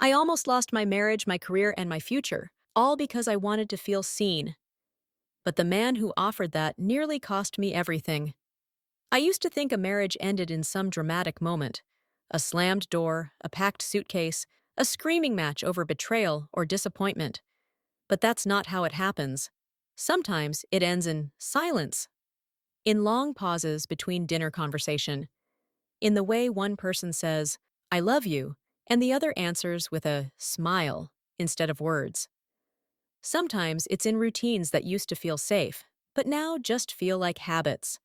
I almost lost my marriage, my career, and my future, all because I wanted to feel seen. But the man who offered that nearly cost me everything. I used to think a marriage ended in some dramatic moment. A slammed door, a packed suitcase, a screaming match over betrayal or disappointment. But that's not how it happens. Sometimes it ends in silence, in long pauses between dinner conversation, in the way one person says, "I love you," and the other answers with a smile instead of words. Sometimes it's in routines that used to feel safe, but now just feel like habits.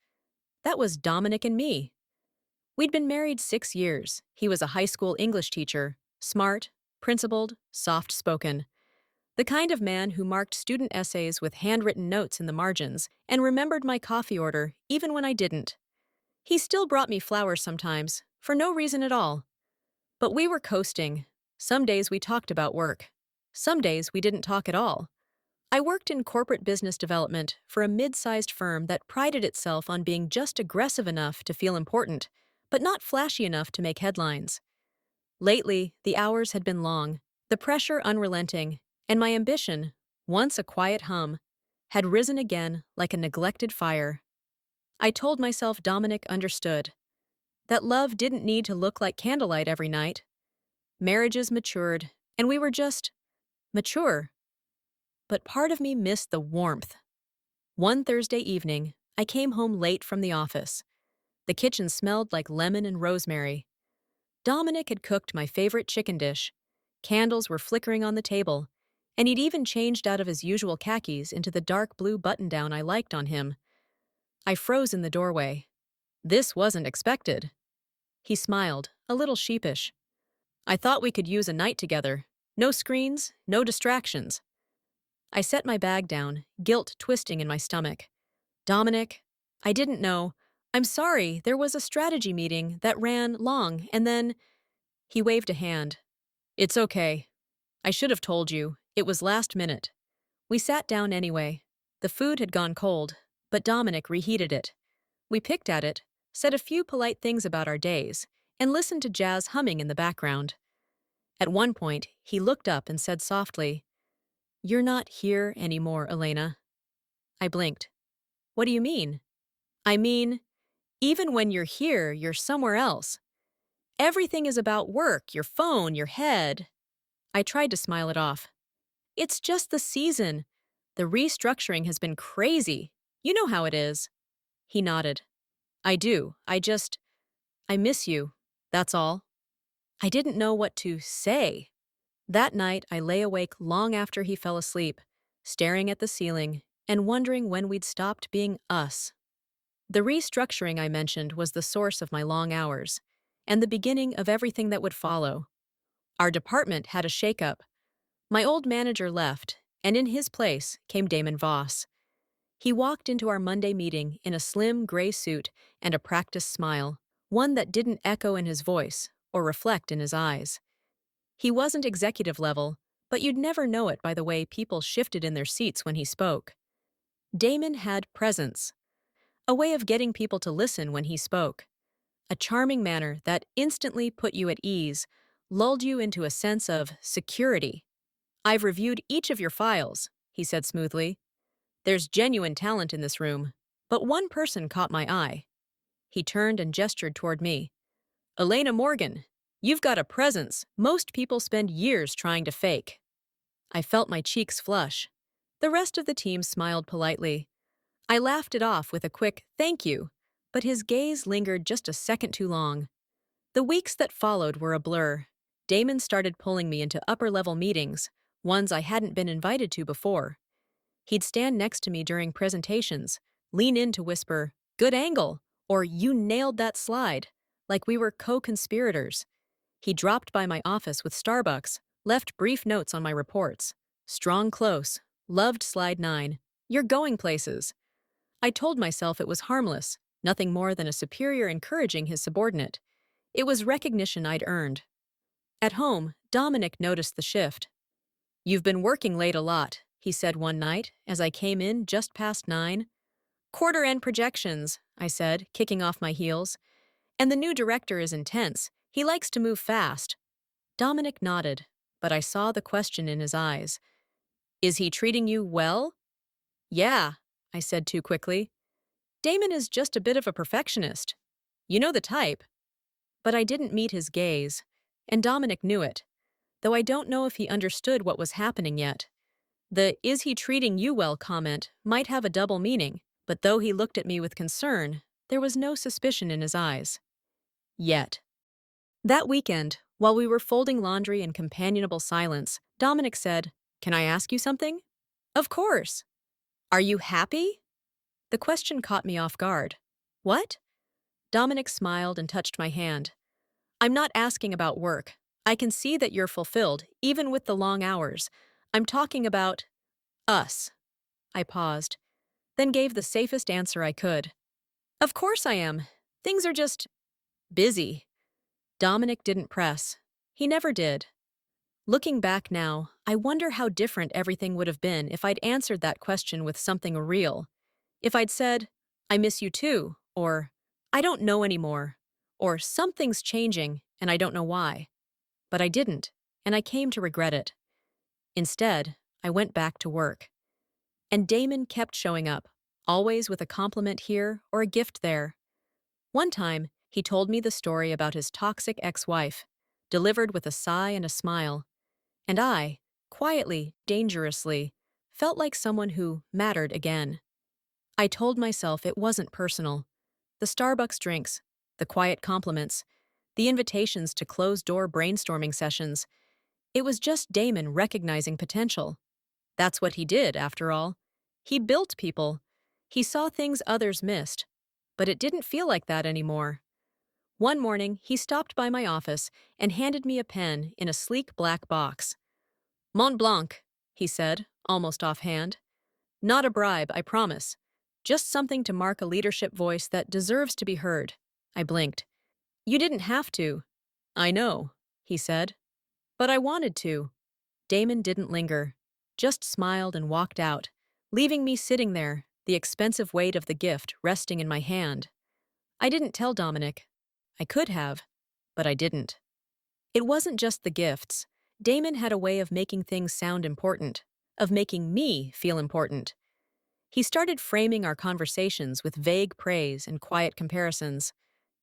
That was Dominic and me. We'd been married 6 years. He was a high school English teacher, smart, principled, soft spoken. The kind of man who marked student essays with handwritten notes in the margins and remembered my coffee order even when I didn't. He still brought me flowers sometimes, for no reason at all. But we were coasting. Some days we talked about work. Some days we didn't talk at all. I worked in corporate business development for a mid-sized firm that prided itself on being just aggressive enough to feel important, but not flashy enough to make headlines. Lately, the hours had been long, the pressure unrelenting, and my ambition, once a quiet hum, had risen again like a neglected fire. I told myself Dominic understood. That love didn't need to look like candlelight every night. Marriages matured, and we were just mature. But part of me missed the warmth. One Thursday evening, I came home late from the office. The kitchen smelled like lemon and rosemary. Dominic had cooked my favorite chicken dish. Candles were flickering on the table, and he'd even changed out of his usual khakis into the dark blue button-down I liked on him. I froze in the doorway. This wasn't expected. He smiled, a little sheepish. I thought we could use a night together. No screens, no distractions. I set my bag down, guilt twisting in my stomach. Dominic, I didn't know. I'm sorry, there was a strategy meeting that ran long, and then… He waved a hand. It's okay. I should have told you. It was last minute. We sat down anyway. The food had gone cold, but Dominic reheated it. We picked at it, said a few polite things about our days, and listened to jazz humming in the background. At one point, he looked up and said softly, "You're not here anymore, Elena." I blinked. What do you mean? I mean, even when you're here, you're somewhere else. Everything is about work, your phone, your head. I tried to smile it off. It's just the season. The restructuring has been crazy. You know how it is. He nodded. I do. I miss you. That's all. I didn't know what to say. That night, I lay awake long after he fell asleep, staring at the ceiling and wondering when we'd stopped being us. The restructuring I mentioned was the source of my long hours, and the beginning of everything that would follow. Our department had a shakeup. My old manager left, and in his place came Damon Voss. He walked into our Monday meeting in a slim gray suit and a practiced smile, one that didn't echo in his voice or reflect in his eyes. He wasn't executive level, but you'd never know it by the way people shifted in their seats when he spoke. Damon had presence, a way of getting people to listen when he spoke, a charming manner that instantly put you at ease, lulled you into a sense of security. I've reviewed each of your files, he said smoothly. There's genuine talent in this room, but one person caught my eye. He turned and gestured toward me. Elena Morgan, you've got a presence most people spend years trying to fake. I felt my cheeks flush. The rest of the team smiled politely. I laughed it off with a quick thank you, but his gaze lingered just a second too long. The weeks that followed were a blur. Damon started pulling me into upper-level meetings, ones I hadn't been invited to before. He'd stand next to me during presentations, lean in to whisper, "Good angle," or "You nailed that slide," like we were co-conspirators. He dropped by my office with Starbucks, left brief notes on my reports. Strong close, loved slide 9. You're going places. I told myself it was harmless, nothing more than a superior encouraging his subordinate. It was recognition I'd earned. At home, Dominic noticed the shift. You've been working late a lot, he said one night as I came in just past 9. Quarter-end projections, I said, kicking off my heels. And the new director is intense. He likes to move fast. Dominic nodded. but I saw the question in his eyes. Is he treating you well? Yeah, I said too quickly. Damon is just a bit of a perfectionist. You know the type. But I didn't meet his gaze, and Dominic knew it, though I don't know if he understood what was happening yet. The "is he treating you well" comment might have a double meaning, but though he looked at me with concern, there was no suspicion in his eyes. Yet. That weekend, while we were folding laundry in companionable silence, Dominic said, "Can I ask you something?" Of course. Are you happy? The question caught me off guard. What? Dominic smiled and touched my hand. I'm not asking about work. I can see that you're fulfilled, even with the long hours. I'm talking about us. I paused, then gave the safest answer I could. Of course I am. Things are just busy. Dominic didn't press. He never did. Looking back now, I wonder how different everything would have been if I'd answered that question with something real. If I'd said, I miss you too, or I don't know anymore, or something's changing and I don't know why. But I didn't, and I came to regret it. Instead, I went back to work. And Damon kept showing up, always with a compliment here or a gift there. One time, he told me the story about his toxic ex-wife, delivered with a sigh and a smile. And I, quietly, dangerously, felt like someone who mattered again. I told myself it wasn't personal. The Starbucks drinks, the quiet compliments, the invitations to closed-door brainstorming sessions. It was just Damon recognizing potential. That's what he did, after all. He built people. He saw things others missed. But it didn't feel like that anymore. One morning, he stopped by my office and handed me a pen in a sleek black box. Mont Blanc, he said, almost offhand. Not a bribe, I promise. Just something to mark a leadership voice that deserves to be heard. I blinked. You didn't have to. I know, he said. But I wanted to. Damon didn't linger, just smiled and walked out, leaving me sitting there, the expensive weight of the gift resting in my hand. I didn't tell Dominic. I could have, but I didn't. It wasn't just the gifts. Damon had a way of making things sound important, of making me feel important. He started framing our conversations with vague praise and quiet comparisons.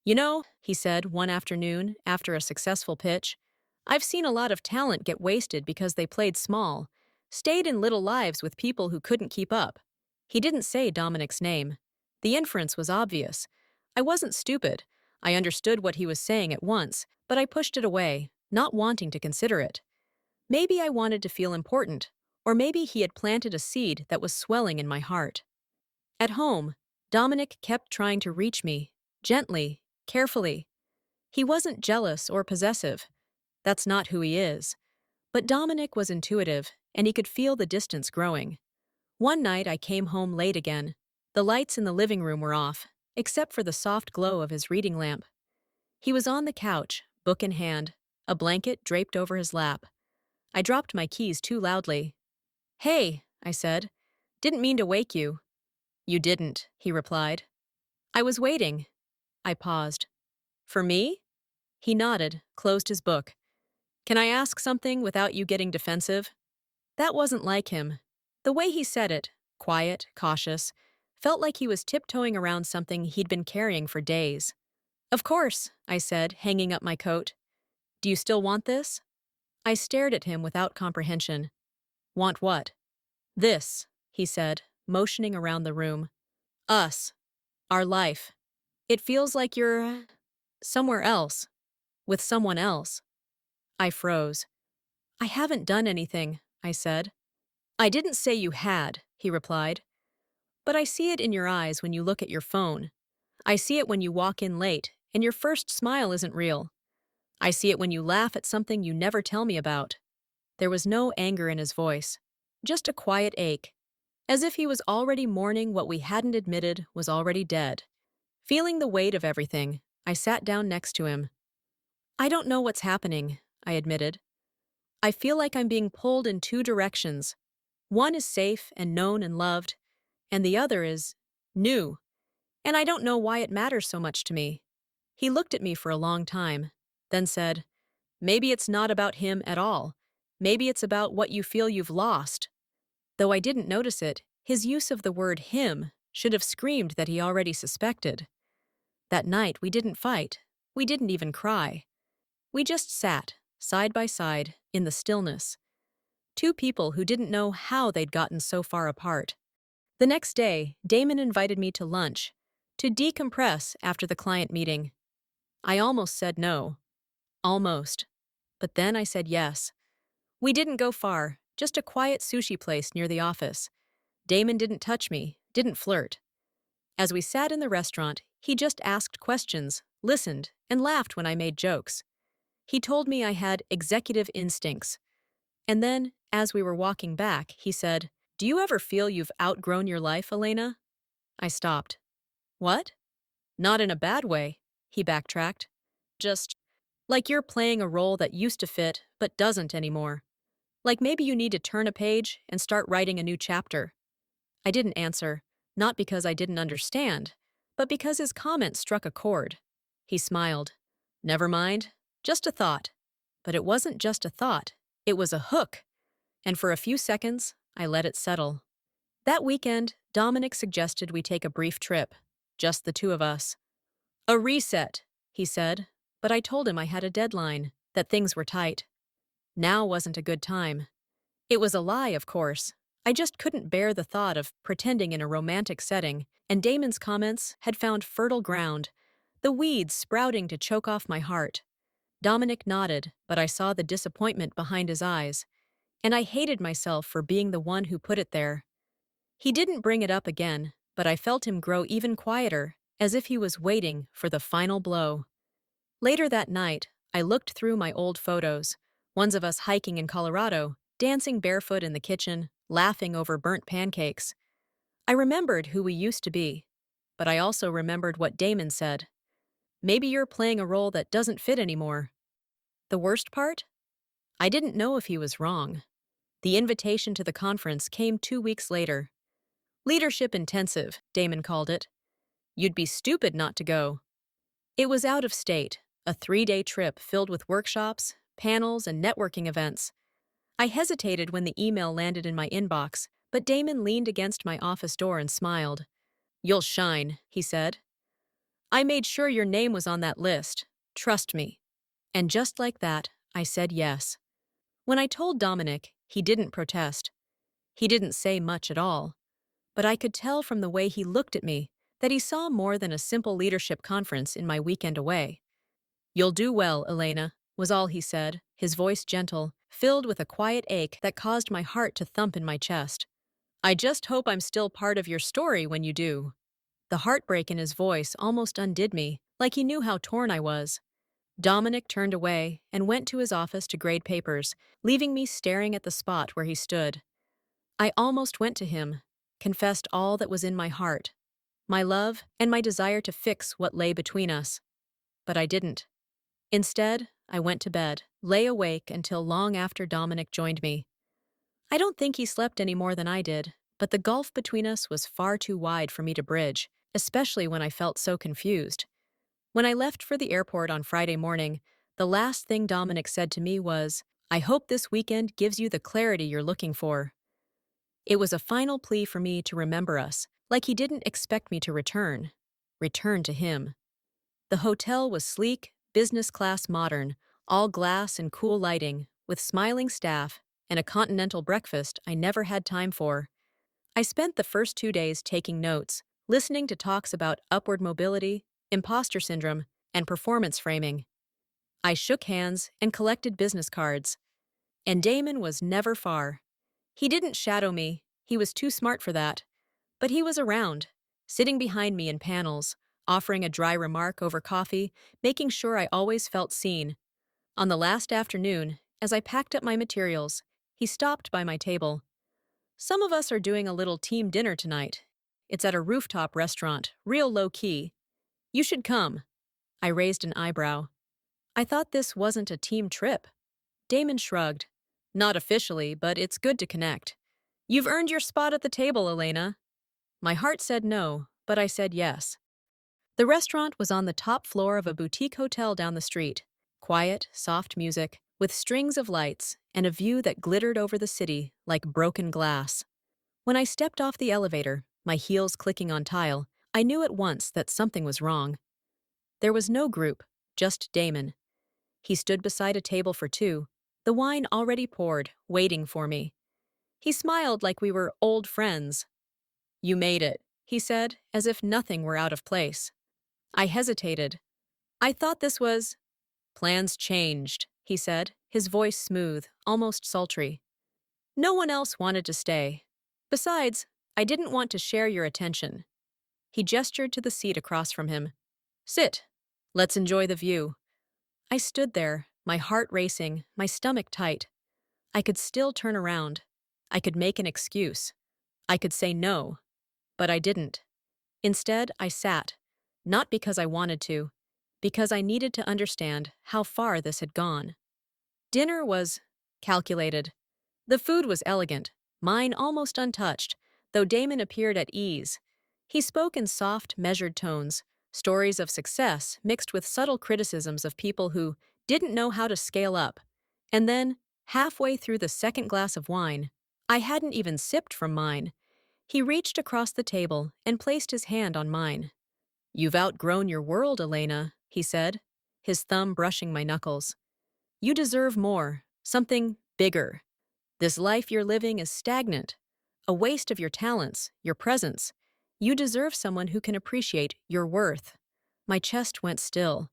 You know, he said one afternoon after a successful pitch, I've seen a lot of talent get wasted because they played small, stayed in little lives with people who couldn't keep up. He didn't say Dominic's name. The inference was obvious. I wasn't stupid. I understood what he was saying at once, but I pushed it away, not wanting to consider it. Maybe I wanted to feel important, or maybe he had planted a seed that was swelling in my heart. At home, Dominic kept trying to reach me, gently, carefully. He wasn't jealous or possessive. That's not who he is. But Dominic was intuitive, and he could feel the distance growing. One night I came home late again. The lights in the living room were off, except for the soft glow of his reading lamp. He was on the couch, book in hand, a blanket draped over his lap. I dropped my keys too loudly. Hey, I said. Didn't mean to wake you. You didn't, he replied. I was waiting. I paused. For me? He nodded, closed his book. Can I ask something without you getting defensive? That wasn't like him. The way he said it, quiet, cautious, felt like he was tiptoeing around something he'd been carrying for days. Of course, I said, hanging up my coat. Do you still want this? I stared at him without comprehension. Want what? This, he said, motioning around the room. Us. Our life. It feels like you're somewhere else. With someone else. I froze. I haven't done anything, I said. I didn't say you had, he replied. But I see it in your eyes when you look at your phone. I see it when you walk in late and your first smile isn't real. I see it when you laugh at something you never tell me about. There was no anger in his voice, just a quiet ache, as if he was already mourning what we hadn't admitted was already dead. Feeling the weight of everything, I sat down next to him. I don't know what's happening, I admitted. I feel like I'm being pulled in two directions. One is safe and known and loved, and the other is new. And I don't know why it matters so much to me. He looked at me for a long time, then said, maybe it's not about him at all. Maybe it's about what you feel you've lost. Though I didn't notice it, his use of the word him should have screamed that he already suspected. That night, we didn't fight. We didn't even cry. We just sat, side by side, in the stillness. Two people who didn't know how they'd gotten so far apart. The next day, Damon invited me to lunch, to decompress after the client meeting. I almost said no. Almost. But then I said yes. We didn't go far, just a quiet sushi place near the office. Damon didn't touch me, didn't flirt. As we sat in the restaurant, he just asked questions, listened, and laughed when I made jokes. He told me I had executive instincts. And then, as we were walking back, he said, "Do you ever feel you've outgrown your life, Elena?" I stopped. "What?" "Not in a bad way," he backtracked. "Just like you're playing a role that used to fit but doesn't anymore. Like maybe you need to turn a page and start writing a new chapter." I didn't answer, not because I didn't understand, but because his comment struck a chord. He smiled. "Never mind, just a thought." But it wasn't just a thought, it was a hook. And for a few seconds, I let it settle. That weekend, Dominic suggested we take a brief trip, just the two of us. "A reset," he said, but I told him I had a deadline, that things were tight. Now wasn't a good time. It was a lie, of course. I just couldn't bear the thought of pretending in a romantic setting, and Damon's comments had found fertile ground, the weeds sprouting to choke off my heart. Dominic nodded, but I saw the disappointment behind his eyes, and I hated myself for being the one who put it there. He didn't bring it up again, but I felt him grow even quieter, as if he was waiting for the final blow. Later that night, I looked through my old photos, ones of us hiking in Colorado, dancing barefoot in the kitchen, laughing over burnt pancakes. I remembered who we used to be, but I also remembered what Damon said. "Maybe you're playing a role that doesn't fit anymore." The worst part? I didn't know if he was wrong. The invitation to the conference came 2 weeks later. Leadership intensive, Damon called it. You'd be stupid not to go. It was out of state, a 3-day trip filled with workshops, panels, and networking events. I hesitated when the email landed in my inbox, but Damon leaned against my office door and smiled. "You'll shine," he said. "I made sure your name was on that list. Trust me." And just like that, I said yes. When I told Dominic, he didn't protest. He didn't say much at all. But I could tell from the way he looked at me that he saw more than a simple leadership conference in my weekend away. "You'll do well, Elena," was all he said, his voice gentle, filled with a quiet ache that caused my heart to thump in my chest. "I just hope I'm still part of your story when you do." The heartbreak in his voice almost undid me, like he knew how torn I was. Dominic turned away and went to his office to grade papers, leaving me staring at the spot where he stood. I almost went to him, confessed all that was in my heart, my love and my desire to fix what lay between us. But I didn't. Instead, I went to bed, lay awake until long after Dominic joined me. I don't think he slept any more than I did, but the gulf between us was far too wide for me to bridge, especially when I felt so confused. When I left for the airport on Friday morning, the last thing Dominic said to me was, "I hope this weekend gives you the clarity you're looking for." It was a final plea for me to remember us, like he didn't expect me to return. Return to him. The hotel was sleek, business-class modern, all glass and cool lighting, with smiling staff and a continental breakfast I never had time for. I spent the first 2 days taking notes, listening to talks about upward mobility, imposter syndrome, and performance framing. I shook hands and collected business cards. And Damon was never far. He didn't shadow me, he was too smart for that. But he was around, sitting behind me in panels, offering a dry remark over coffee, making sure I always felt seen. On the last afternoon, as I packed up my materials, he stopped by my table. "Some of us are doing a little team dinner tonight. It's at a rooftop restaurant, real low-key. You should come." I raised an eyebrow. "I thought this wasn't a team trip." Damon shrugged. "Not officially, but it's good to connect. You've earned your spot at the table, Elena." My heart said no, but I said yes. The restaurant was on the top floor of a boutique hotel down the street. Quiet, soft music, with strings of lights and a view that glittered over the city like broken glass. When I stepped off the elevator, my heels clicking on tile, I knew at once that something was wrong. There was no group, just Damon. He stood beside a table for two, the wine already poured, waiting for me. He smiled like we were old friends. "You made it," he said, as if nothing were out of place. I hesitated. "I thought this was—" "Plans changed," he said, his voice smooth, almost sultry. "No one else wanted to stay. Besides, I didn't want to share your attention." He gestured to the seat across from him. "Sit. Let's enjoy the view." I stood there, my heart racing, my stomach tight. I could still turn around. I could make an excuse. I could say no. But I didn't. Instead, I sat, not because I wanted to, because I needed to understand how far this had gone. Dinner was calculated. The food was elegant, mine almost untouched, though Damon appeared at ease. He spoke in soft, measured tones, stories of success mixed with subtle criticisms of people who didn't know how to scale up. And then, halfway through the second glass of wine, I hadn't even sipped from mine. He reached across the table and placed his hand on mine. "You've outgrown your world, Elena," he said, his thumb brushing my knuckles. "You deserve more, something bigger. This life you're living is stagnant, a waste of your talents, your presence. You deserve someone who can appreciate your worth." My chest went still.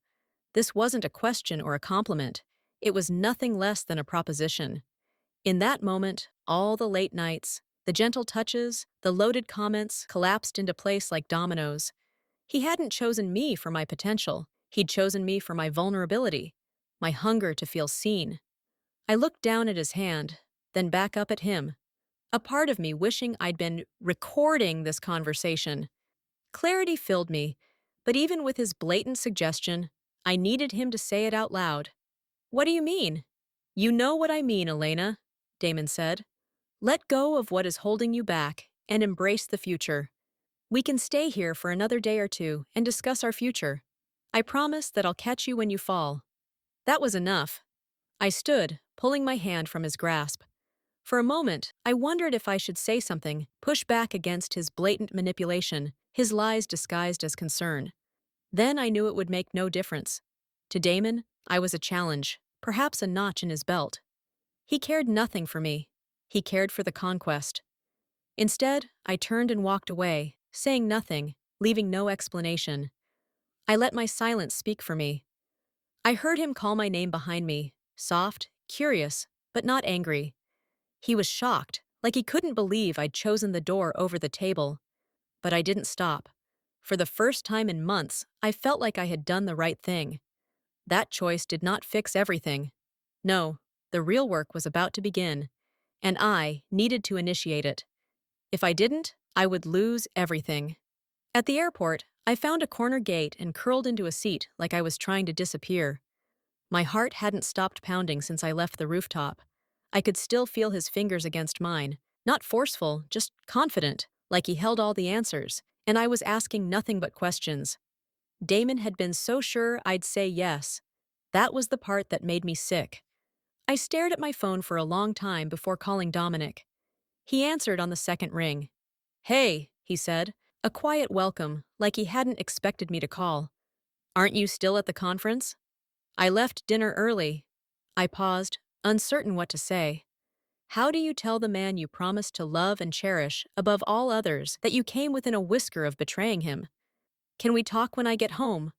This wasn't a question or a compliment. It was nothing less than a proposition. In that moment, all the late nights, the gentle touches, the loaded comments collapsed into place like dominoes. He hadn't chosen me for my potential. He'd chosen me for my vulnerability, my hunger to feel seen. I looked down at his hand, then back up at him, a part of me wishing I'd been recording this conversation. Clarity filled me, but even with his blatant suggestion, I needed him to say it out loud. "What do you mean?" "You know what I mean, Elena," Damon said. "Let go of what is holding you back and embrace the future. We can stay here for another day or two and discuss our future. I promise that I'll catch you when you fall." That was enough. I stood, pulling my hand from his grasp. For a moment, I wondered if I should say something, push back against his blatant manipulation, his lies disguised as concern. Then I knew it would make no difference. To Damon, I was a challenge, perhaps a notch in his belt. He cared nothing for me. He cared for the conquest. Instead, I turned and walked away, saying nothing, leaving no explanation. I let my silence speak for me. I heard him call my name behind me, soft, curious, but not angry. He was shocked, like he couldn't believe I'd chosen the door over the table. But I didn't stop. For the first time in months, I felt like I had done the right thing. That choice did not fix everything. No, the real work was about to begin, and I needed to initiate it. If I didn't, I would lose everything. At the airport, I found a corner gate and curled into a seat like I was trying to disappear. My heart hadn't stopped pounding since I left the rooftop. I could still feel his fingers against mine, not forceful, just confident, like he held all the answers, and I was asking nothing but questions. Damon had been so sure I'd say yes. That was the part that made me sick. I stared at my phone for a long time before calling Dominic. He answered on the second ring. "Hey," he said, a quiet welcome, like he hadn't expected me to call. "Aren't you still at the conference?" "I left dinner early." I paused, uncertain what to say. How do you tell the man you promised to love and cherish above all others that you came within a whisker of betraying him? "Can we talk when I get home?"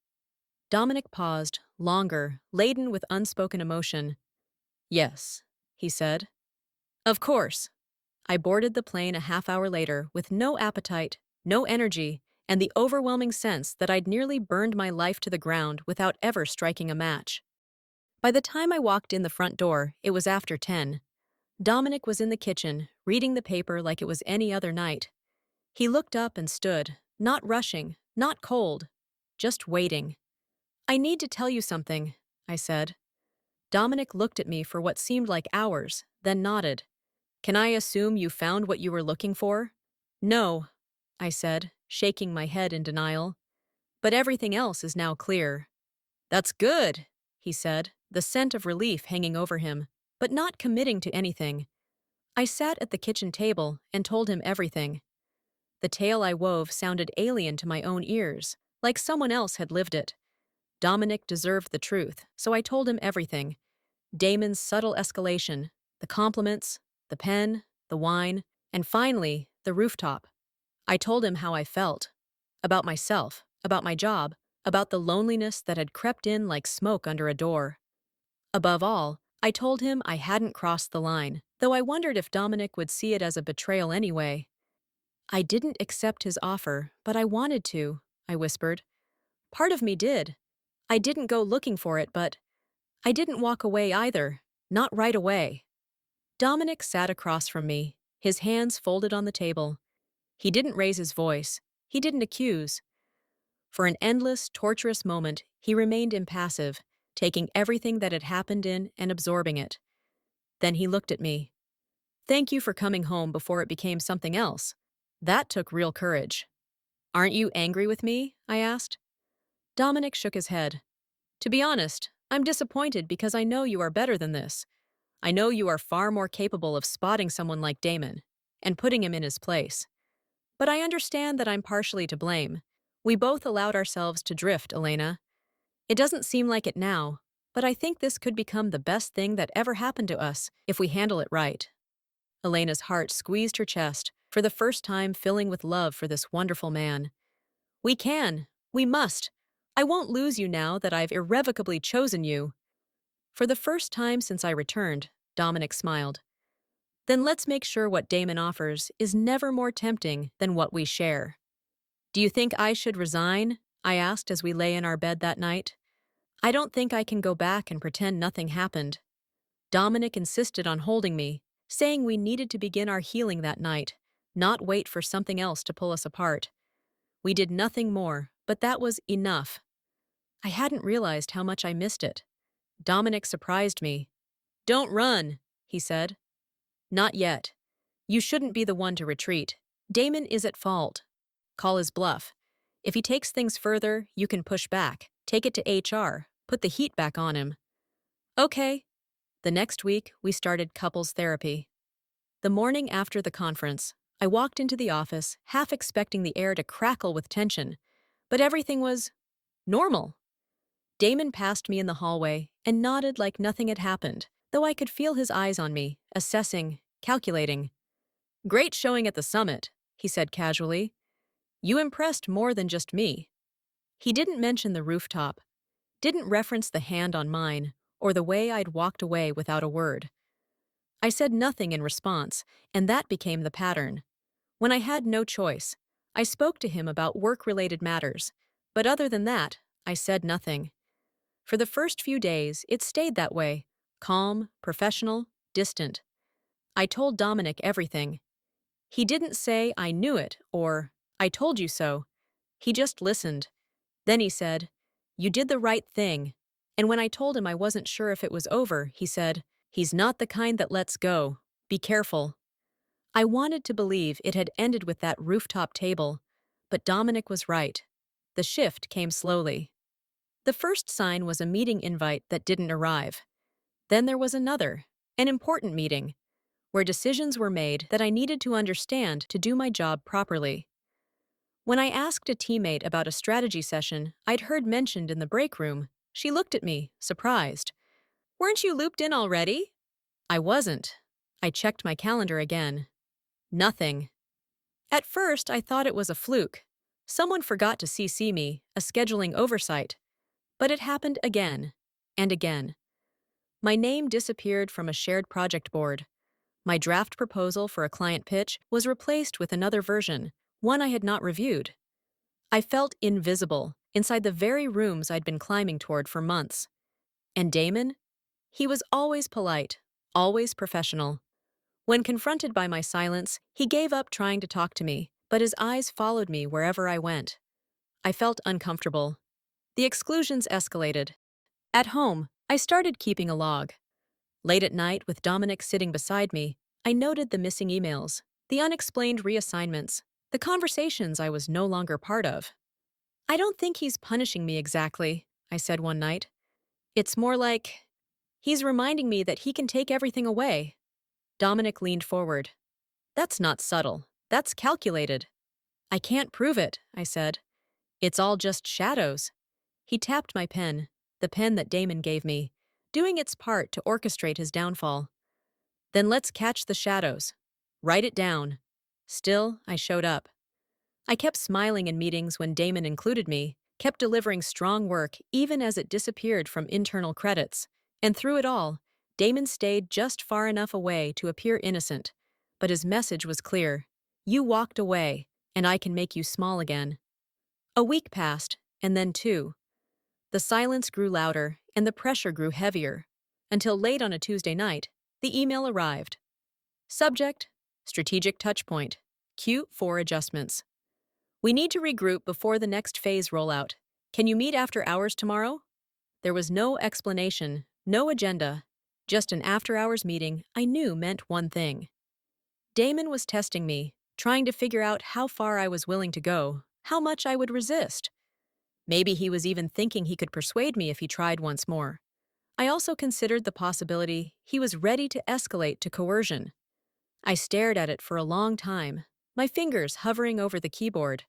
Dominic paused, longer, laden with unspoken emotion. "Yes," he said. "Of course." I boarded the plane a half hour later with no appetite, no energy, and the overwhelming sense that I'd nearly burned my life to the ground without ever striking a match. By the time I walked in the front door, it was after 10. Dominic was in the kitchen, reading the paper like it was any other night. He looked up and stood, not rushing, not cold, just waiting. "I need to tell you something," I said. Dominic looked at me for what seemed like hours, then nodded. "Can I assume you found what you were looking for?" "No," I said, shaking my head in denial. "But everything else is now clear." "That's good," he said, the scent of relief hanging over him, but not committing to anything. I sat at the kitchen table and told him everything. The tale I wove sounded alien to my own ears, like someone else had lived it. Dominic deserved the truth, so I told him everything. Damon's subtle escalation, the compliments, the pen, the wine, and finally, the rooftop. I told him how I felt. About myself, about my job, about the loneliness that had crept in like smoke under a door. Above all, I told him I hadn't crossed the line, though I wondered if Dominic would see it as a betrayal anyway. I didn't accept his offer, but I wanted to, I whispered. Part of me did. I didn't go looking for it, but I didn't walk away either, not right away. Dominic sat across from me, his hands folded on the table. He didn't raise his voice. He didn't accuse. For an endless, torturous moment, he remained impassive, taking everything that had happened in and absorbing it. Then he looked at me. Thank you for coming home before it became something else. That took real courage. Aren't you angry with me? I asked. Dominic shook his head. To be honest, I'm disappointed because I know you are better than this. I know you are far more capable of spotting someone like Damon and putting him in his place. But I understand that I'm partially to blame. We both allowed ourselves to drift, Elena. It doesn't seem like it now, but I think this could become the best thing that ever happened to us if we handle it right. Elena's heart squeezed her chest, for the first time filling with love for this wonderful man. We can. We must. I won't lose you now that I've irrevocably chosen you. For the first time since I returned, Dominic smiled. Then let's make sure what Damon offers is never more tempting than what we share. Do you think I should resign? I asked as we lay in our bed that night. I don't think I can go back and pretend nothing happened. Dominic insisted on holding me, saying we needed to begin our healing that night, not wait for something else to pull us apart. We did nothing more, but that was enough. I hadn't realized how much I missed it. Dominic surprised me. Don't run, he said. Not yet. You shouldn't be the one to retreat. Damon is at fault. Call his bluff. If he takes things further, you can push back. Take it to HR. Put the heat back on him. Okay. The next week, we started couples therapy. The morning after the conference, I walked into the office, half expecting the air to crackle with tension, but everything was normal. Damon passed me in the hallway and nodded like nothing had happened, though I could feel his eyes on me, assessing, calculating. Great showing at the summit, he said casually. You impressed more than just me. He didn't mention the rooftop, didn't reference the hand on mine, or the way I'd walked away without a word. I said nothing in response, and that became the pattern. When I had no choice, I spoke to him about work-related matters, but other than that, I said nothing. For the first few days, it stayed that way, calm, professional, distant. I told Dominic everything. He didn't say I knew it or I told you so. He just listened. Then he said, You did the right thing. And when I told him I wasn't sure if it was over, he said, He's not the kind that lets go. Be careful. I wanted to believe it had ended with that rooftop table, but Dominic was right. The shift came slowly. The first sign was a meeting invite that didn't arrive. Then there was another, an important meeting, where decisions were made that I needed to understand to do my job properly. When I asked a teammate about a strategy session I'd heard mentioned in the break room, she looked at me, surprised. Weren't you looped in already? I wasn't. I checked my calendar again. Nothing. At first, I thought it was a fluke. Someone forgot to CC me, a scheduling oversight. But it happened again, and again. My name disappeared from a shared project board. My draft proposal for a client pitch was replaced with another version, one I had not reviewed. I felt invisible inside the very rooms I'd been climbing toward for months. And Damon? He was always polite, always professional. When confronted by my silence, he gave up trying to talk to me, but his eyes followed me wherever I went. I felt uncomfortable. The exclusions escalated. At home, I started keeping a log. Late at night, with Dominic sitting beside me, I noted the missing emails, the unexplained reassignments, the conversations I was no longer part of. I don't think he's punishing me exactly, I said one night. It's more like He's reminding me that he can take everything away. Dominic leaned forward. That's not subtle. That's calculated. I can't prove it, I said. It's all just shadows. He tapped my pen, the pen that Damon gave me, doing its part to orchestrate his downfall. Then let's catch the shadows. Write it down. Still, I showed up. I kept smiling in meetings when Damon included me, kept delivering strong work even as it disappeared from internal credits. And through it all, Damon stayed just far enough away to appear innocent. But his message was clear. You walked away, and I can make you small again. A week passed, and then two. The silence grew louder, and the pressure grew heavier. Until late on a Tuesday night, the email arrived. Subject: Strategic Touchpoint. Q4 adjustments. We need to regroup before the next phase rollout. Can you meet after hours tomorrow? There was no explanation, no agenda, just an after-hours meeting I knew meant one thing. Damon was testing me, trying to figure out how far I was willing to go, how much I would resist. Maybe he was even thinking he could persuade me if he tried once more. I also considered the possibility he was ready to escalate to coercion. I stared at it for a long time, my fingers hovering over the keyboard.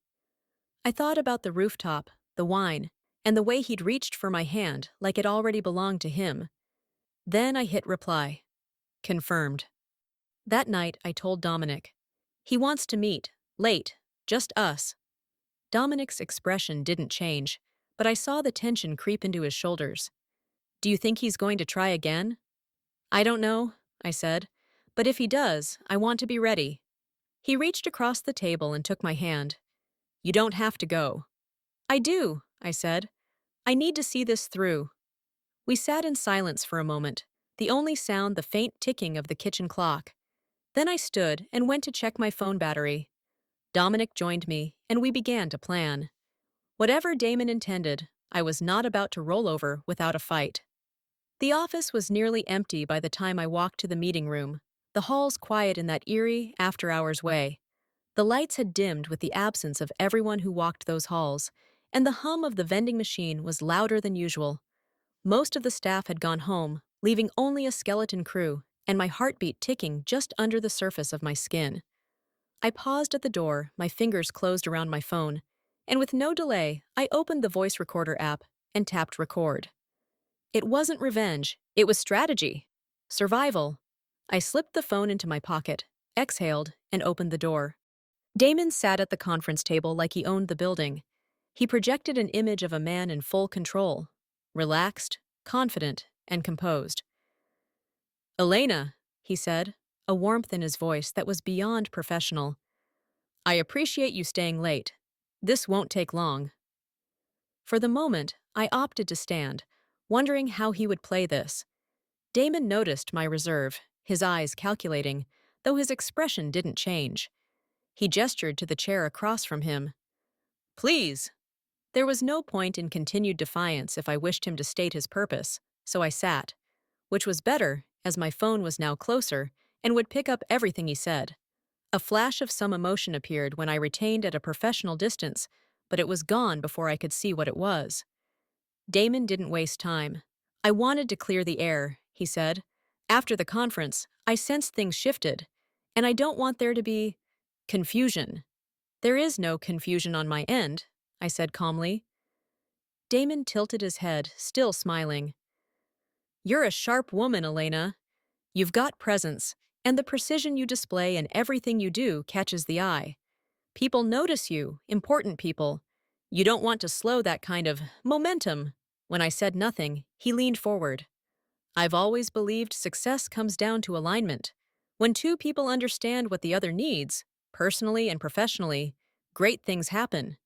I thought about the rooftop, the wine, and the way he'd reached for my hand like it already belonged to him. Then I hit reply. Confirmed. That night, I told Dominic. He wants to meet, late, just us. Dominic's expression didn't change, but I saw the tension creep into his shoulders. Do you think he's going to try again? I don't know, I said, but if he does, I want to be ready. He reached across the table and took my hand. You don't have to go. I do, I said. I need to see this through. We sat in silence for a moment, the only sound the faint ticking of the kitchen clock. Then I stood and went to check my phone battery. Dominic joined me, and we began to plan. Whatever Damon intended, I was not about to roll over without a fight. The office was nearly empty by the time I walked to the meeting room, the halls quiet in that eerie, after-hours way. The lights had dimmed with the absence of everyone who walked those halls, and the hum of the vending machine was louder than usual. Most of the staff had gone home, leaving only a skeleton crew, and my heartbeat ticking just under the surface of my skin. I paused at the door, my fingers closed around my phone, and with no delay, I opened the voice recorder app and tapped record. It wasn't revenge, it was strategy. Survival. I slipped the phone into my pocket, exhaled, and opened the door. Damon sat at the conference table like he owned the building. He projected an image of a man in full control, relaxed, confident, and composed. Elena, he said, a warmth in his voice that was beyond professional. I appreciate you staying late. This won't take long. For the moment, I opted to stand, wondering how he would play this. Damon noticed my reserve, his eyes calculating, though his expression didn't change. He gestured to the chair across from him. Please. There was no point in continued defiance if I wished him to state his purpose, so I sat, which was better, as my phone was now closer and would pick up everything he said. A flash of some emotion appeared when I retained at a professional distance, but it was gone before I could see what it was. Damon didn't waste time. I wanted to clear the air, he said. After the conference, I sensed things shifted, and I don't want there to be confusion. There is no confusion on my end, I said calmly. Damon tilted his head, still smiling. You're a sharp woman, Elena. You've got presence, and the precision you display in everything you do catches the eye. People notice you, important people. You don't want to slow that kind of momentum. When I said nothing, he leaned forward. I've always believed success comes down to alignment. When two people understand what the other needs, personally and professionally, great things happen.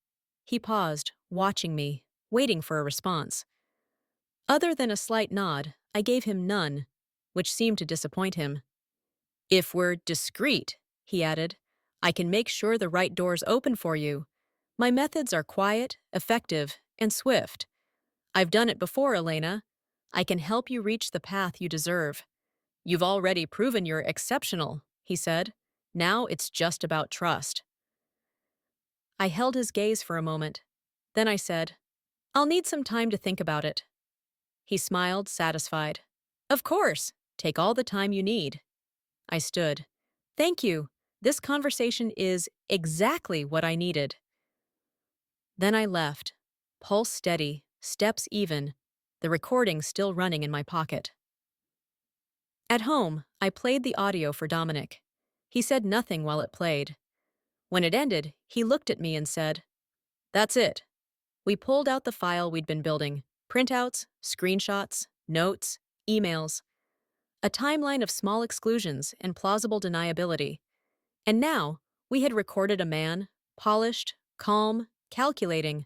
He paused, watching me, waiting for a response. Other than a slight nod, I gave him none, which seemed to disappoint him. If we're discreet, he added, I can make sure the right doors open for you. My methods are quiet, effective, and swift. I've done it before, Elena. I can help you reach the path you deserve. You've already proven you're exceptional, he said. Now it's just about trust. I held his gaze for a moment. Then I said, I'll need some time to think about it. He smiled, satisfied. Of course, take all the time you need. I stood. Thank you. This conversation is exactly what I needed. Then I left, pulse steady, steps even, the recording still running in my pocket. At home, I played the audio for Dominic. He said nothing while it played. When it ended, he looked at me and said, "That's it." We pulled out the file we'd been building, printouts, screenshots, notes, emails, a timeline of small exclusions and plausible deniability. And now, we had recorded a man, polished, calm, calculating,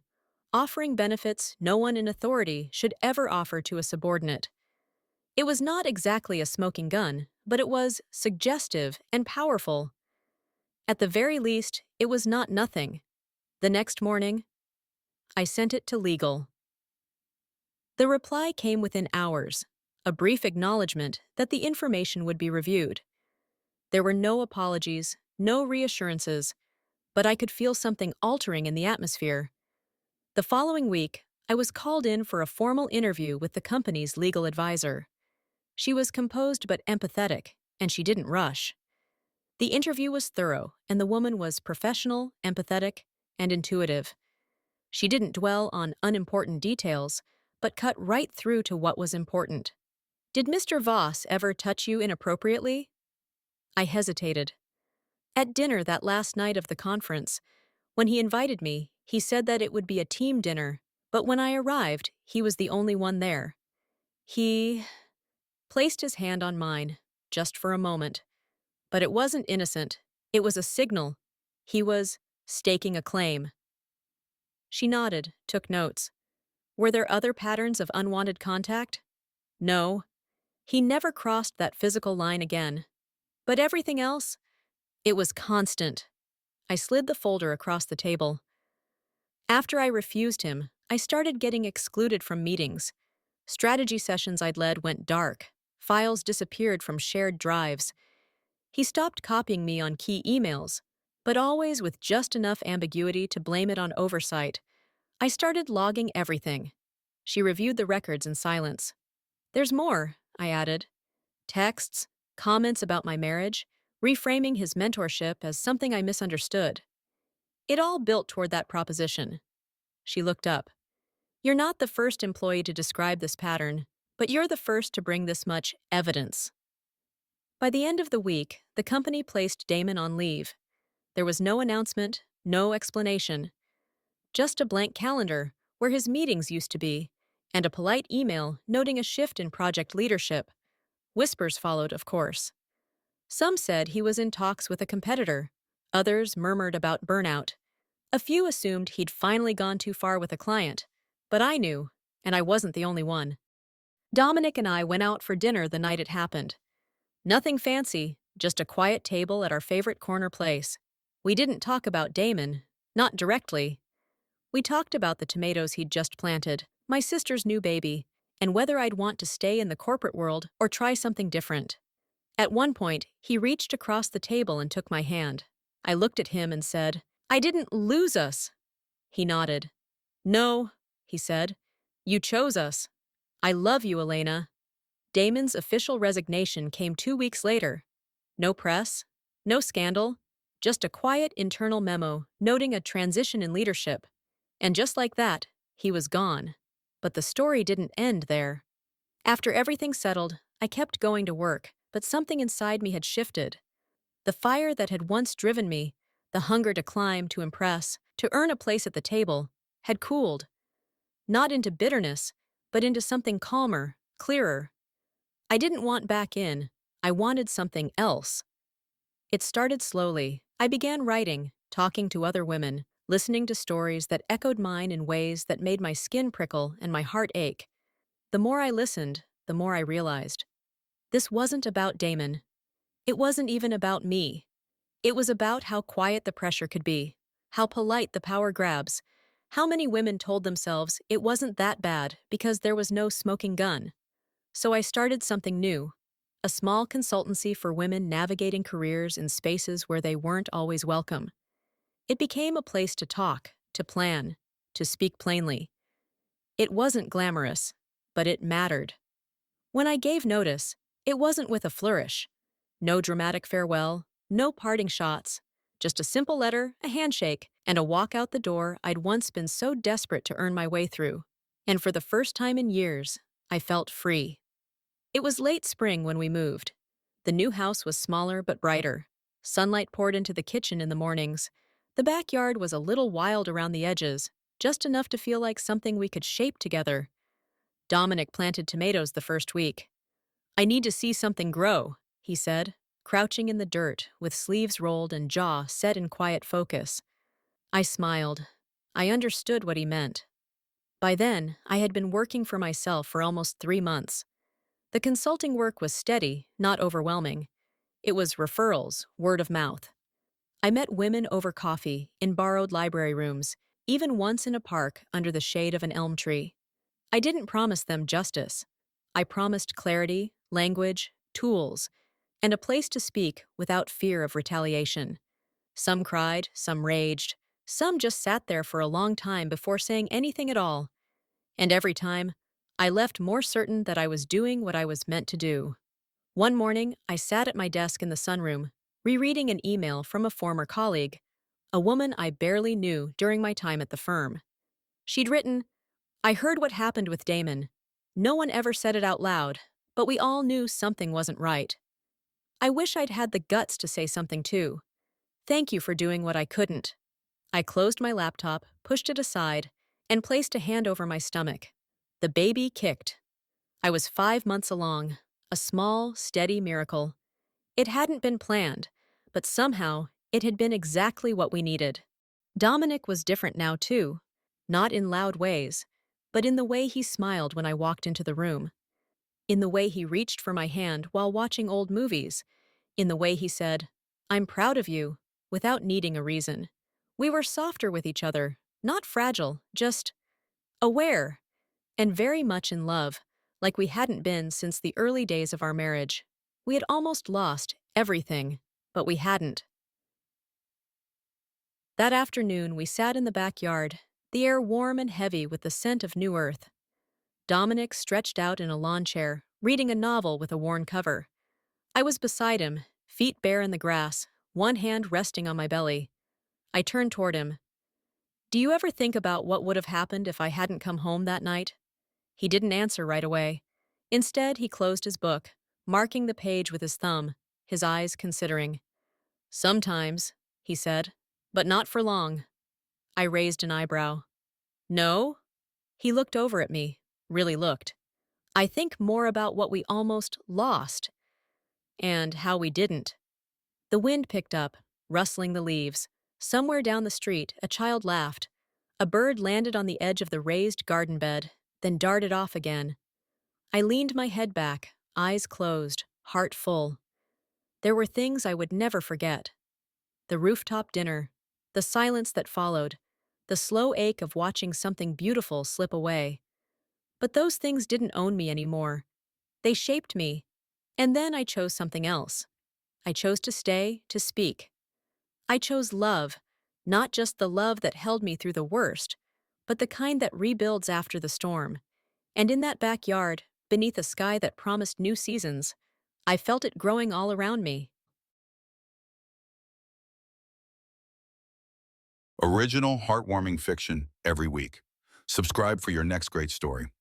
offering benefits no one in authority should ever offer to a subordinate. It was not exactly a smoking gun, but it was suggestive and powerful. At the very least, it was not nothing. The next morning, I sent it to legal. The reply came within hours, a brief acknowledgement that the information would be reviewed. There were no apologies, no reassurances, but I could feel something altering in the atmosphere. The following week, I was called in for a formal interview with the company's legal advisor. She was composed but empathetic, and she didn't rush. The interview was thorough, and the woman was professional, empathetic, and intuitive. She didn't dwell on unimportant details, but cut right through to what was important. "Did Mr. Voss ever touch you inappropriately?" I hesitated. At dinner that last night of the conference, when he invited me, he said that it would be a team dinner, but when I arrived, he was the only one there. He placed his hand on mine, just for a moment. But it wasn't innocent. It was a signal. He was staking a claim. She nodded, took notes. Were there other patterns of unwanted contact? No. He never crossed that physical line again. But everything else? It was constant. I slid the folder across the table. After I refused him, I started getting excluded from meetings. Strategy sessions I'd led went dark. Files disappeared from shared drives. He stopped copying me on key emails, but always with just enough ambiguity to blame it on oversight. I started logging everything. She reviewed the records in silence. "There's more," I added. Texts, comments about my marriage, reframing his mentorship as something I misunderstood. It all built toward that proposition. She looked up. "You're not the first employee to describe this pattern, but you're the first to bring this much evidence." By the end of the week, the company placed Damon on leave. There was no announcement, no explanation. Just a blank calendar, where his meetings used to be, and a polite email noting a shift in project leadership. Whispers followed, of course. Some said he was in talks with a competitor. Others murmured about burnout. A few assumed he'd finally gone too far with a client. But I knew, and I wasn't the only one. Dominic and I went out for dinner the night it happened. Nothing fancy, just a quiet table at our favorite corner place. We didn't talk about Damon, not directly. We talked about the tomatoes he'd just planted, my sister's new baby, and whether I'd want to stay in the corporate world or try something different. At one point, he reached across the table and took my hand. I looked at him and said, "I didn't lose us." He nodded. "No," he said. "You chose us. I love you, Elena." Damon's official resignation came 2 weeks later. No press, no scandal, just a quiet internal memo noting a transition in leadership. And just like that, he was gone. But the story didn't end there. After everything settled, I kept going to work, but something inside me had shifted. The fire that had once driven me, the hunger to climb, to impress, to earn a place at the table, had cooled. Not into bitterness, but into something calmer, clearer. I didn't want back in. I wanted something else. It started slowly. I began writing, talking to other women, listening to stories that echoed mine in ways that made my skin prickle and my heart ache. The more I listened, the more I realized. This wasn't about Damon. It wasn't even about me. It was about how quiet the pressure could be, how polite the power grabs, how many women told themselves it wasn't that bad because there was no smoking gun. So I started something new, a small consultancy for women navigating careers in spaces where they weren't always welcome. It became a place to talk, to plan, to speak plainly. It wasn't glamorous, but it mattered. When I gave notice, it wasn't with a flourish. No dramatic farewell, no parting shots, just a simple letter, a handshake, and a walk out the door I'd once been so desperate to earn my way through. And for the first time in years, I felt free. It was late spring when we moved. The new house was smaller but brighter. Sunlight poured into the kitchen in the mornings. The backyard was a little wild around the edges, just enough to feel like something we could shape together. Dominic planted tomatoes the first week. "I need to see something grow," he said, crouching in the dirt with sleeves rolled and jaw set in quiet focus. I smiled. I understood what he meant. By then, I had been working for myself for almost 3 months. The consulting work was steady, not overwhelming. It was referrals, word of mouth. I met women over coffee, in borrowed library rooms, even once in a park under the shade of an elm tree. I didn't promise them justice. I promised clarity, language, tools, and a place to speak without fear of retaliation. Some cried, some raged, some just sat there for a long time before saying anything at all. And every time, I left more certain that I was doing what I was meant to do. One morning, I sat at my desk in the sunroom, rereading an email from a former colleague, a woman I barely knew during my time at the firm. She'd written, "I heard what happened with Damon. No one ever said it out loud, but we all knew something wasn't right. I wish I'd had the guts to say something too. Thank you for doing what I couldn't." I closed my laptop, pushed it aside, and placed a hand over my stomach. The baby kicked. I was 5 months along, a small, steady miracle. It hadn't been planned, but somehow it had been exactly what we needed. Dominic was different now, too. Not in loud ways, but in the way he smiled when I walked into the room. In the way he reached for my hand while watching old movies. In the way he said, "I'm proud of you," without needing a reason. We were softer with each other, not fragile, just aware, and very much in love, like we hadn't been since the early days of our marriage. We had almost lost everything, but we hadn't. That afternoon, we sat in the backyard, the air warm and heavy with the scent of new earth. Dominic stretched out in a lawn chair, reading a novel with a worn cover. I was beside him, feet bare in the grass, one hand resting on my belly. I turned toward him. "Do you ever think about what would have happened if I hadn't come home that night?" He didn't answer right away. Instead, he closed his book, marking the page with his thumb, his eyes considering. "Sometimes," he said, "but not for long." I raised an eyebrow. "No?" He looked over at me, really looked. "I think more about what we almost lost, and how we didn't." The wind picked up, rustling the leaves. Somewhere down the street, a child laughed. A bird landed on the edge of the raised garden bed, then darted off again. I leaned my head back, eyes closed, heart full. There were things I would never forget. The rooftop dinner, the silence that followed, the slow ache of watching something beautiful slip away. But those things didn't own me anymore. They shaped me. And then I chose something else. I chose to stay, to speak. I chose love, not just the love that held me through the worst, but the kind that rebuilds after the storm. And in that backyard, beneath a sky that promised new seasons, I felt it growing all around me. Original heartwarming fiction every week. Subscribe for your next great story.